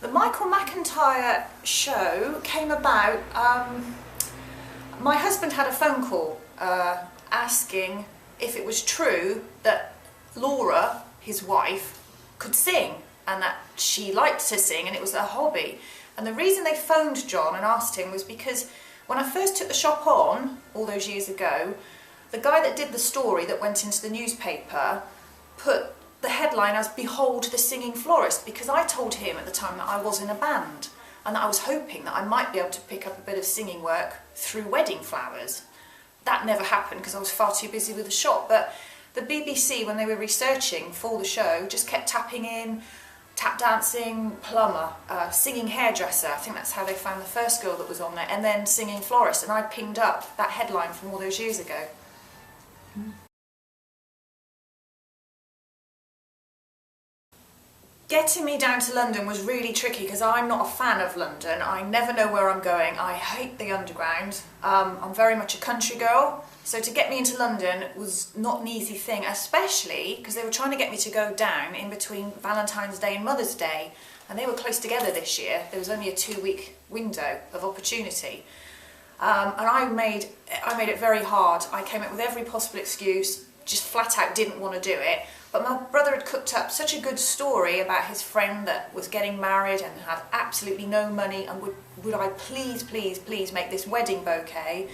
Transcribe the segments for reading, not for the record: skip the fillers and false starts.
The Michael McIntyre show came about, my husband had a phone call asking if it was true that Laura, his wife, could sing and that she liked to sing and it was her hobby. And the reason they phoned John and asked him was because when I first took the shop on, all those years ago, the guy that did the story that went into the newspaper put the headline as "Behold the Singing Florist," because I told him at the time that I was in a band and that I was hoping that I might be able to pick up a bit of singing work through wedding flowers. That never happened because I was far too busy with the shop, but the BBC, when they were researching for the show, just kept tapping in tap dancing, plumber, singing hairdresser. I think that's how they found the first girl that was on there, and then singing florist, and I pinged up that headline from all those years ago. Getting me down to London was really tricky because I'm not a fan of London. I never know where I'm going. I hate the underground. I'm very much a country girl. So to get me into London was not an easy thing, especially because they were trying to get me to go down in between Valentine's Day and Mother's Day. And they were close together this year. There was only a 2-week window of opportunity. And I made it very hard. I came up with every possible excuse, just flat out didn't want to do it. But my brother had cooked up such a good story about his friend that was getting married and had absolutely no money, and would I please make this wedding bouquet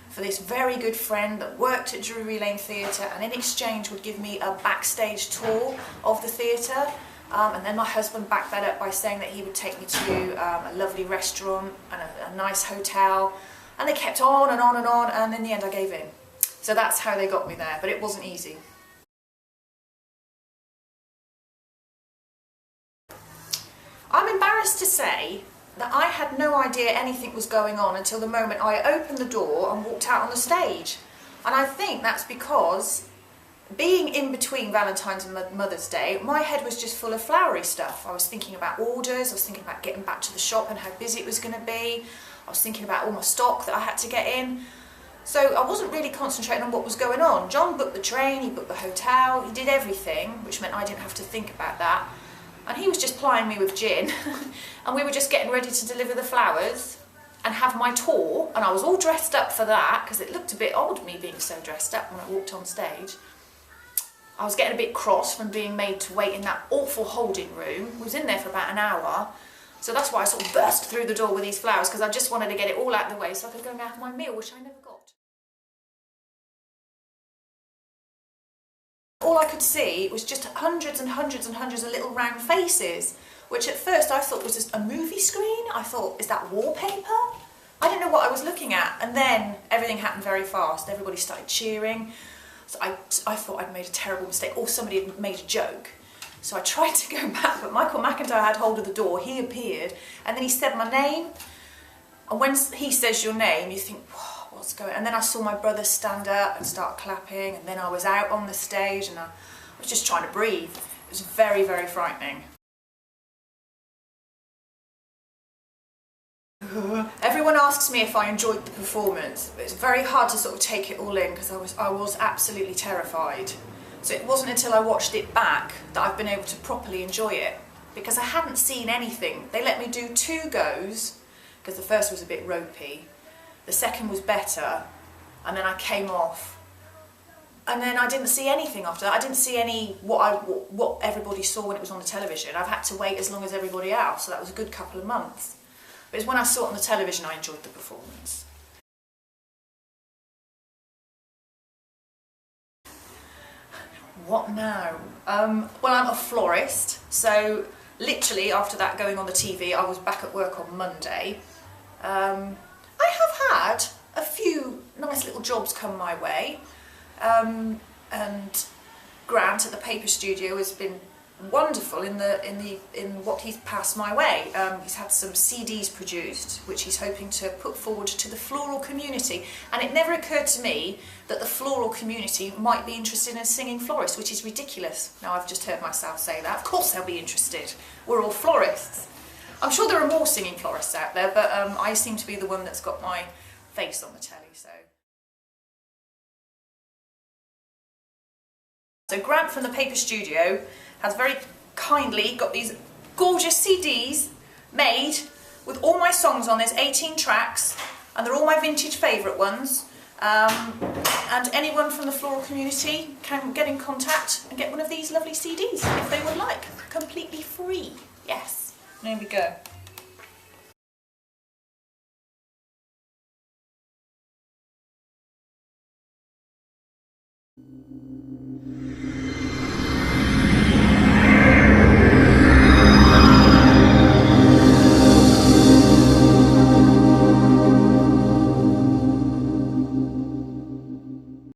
for this very good friend that worked at Drury Lane Theatre, and in exchange would give me a backstage tour of the theatre. And then my husband backed that up by saying that he would take me to a lovely restaurant and a nice hotel. And they kept on and on and on, and in the end I gave in. So that's how they got me there, but it wasn't easy. I'm embarrassed to say that I had no idea anything was going on until the moment I opened the door and walked out on the stage. And I think that's because being in between Valentine's and Mother's Day, my head was just full of flowery stuff. I was thinking about orders, I was thinking about getting back to the shop and how busy it was going to be. I was thinking about all my stock that I had to get in. So I wasn't really concentrating on what was going on. John booked the train, he booked the hotel, he did everything, which meant I didn't have to think about that. And he was just plying me with gin, and we were just getting ready to deliver the flowers and have my tour, and I was all dressed up for that, because it looked a bit odd, me being so dressed up when I walked on stage. I was getting a bit cross from being made to wait in that awful holding room. I was in there for about an hour, so that's why I sort of burst through the door with these flowers, because I just wanted to get it all out of the way so I could go and have my meal, which I never got. All I could see was just hundreds and hundreds and hundreds of little round faces, which at first I thought was just a movie screen. I thought, is that wallpaper? I didn't know what I was looking at. And then everything happened very fast. Everybody started cheering. So I thought I'd made a terrible mistake, or somebody had made a joke. So I tried to go back, but Michael McIntyre had hold of the door. He appeared, and then he said my name. And when he says your name, you think, whoa, what's going on? And then I saw my brother stand up and start clapping, and then I was out on the stage and I was just trying to breathe. It was very, very frightening. Everyone asks me if I enjoyed the performance, but it's very hard to sort of take it all in because I was absolutely terrified. So it wasn't until I watched it back that I've been able to properly enjoy it, because I hadn't seen anything. They let me do 2 goes, because the first was a bit ropey, the second was better, and then I came off, and then I didn't see anything after that. I didn't see what everybody saw when it was on the television. I've had to wait as long as everybody else, so that was a good couple of months. But it's when I saw it on the television I enjoyed the performance. What now? Well, I'm a florist, so literally after that going on the TV, I was back at work on Monday. I have had a few nice little jobs come my way, and Grant at the paper studio has been wonderful in what he's passed my way. He's had some CDs produced which he's hoping to put forward to the floral community, and it never occurred to me that the floral community might be interested in a singing florist, which is ridiculous. Now I've just heard myself say that. Of course they'll be interested. We're all florists. I'm sure there are more singing florists out there, but I seem to be the one that's got my face on the telly. So Grant from the paper studio has very kindly got these gorgeous CDs made with all my songs on. There's 18 tracks, and they're all my vintage favourite ones. And anyone from the floral community can get in contact and get one of these lovely CDs if they would like. Completely free. Yes. There we go.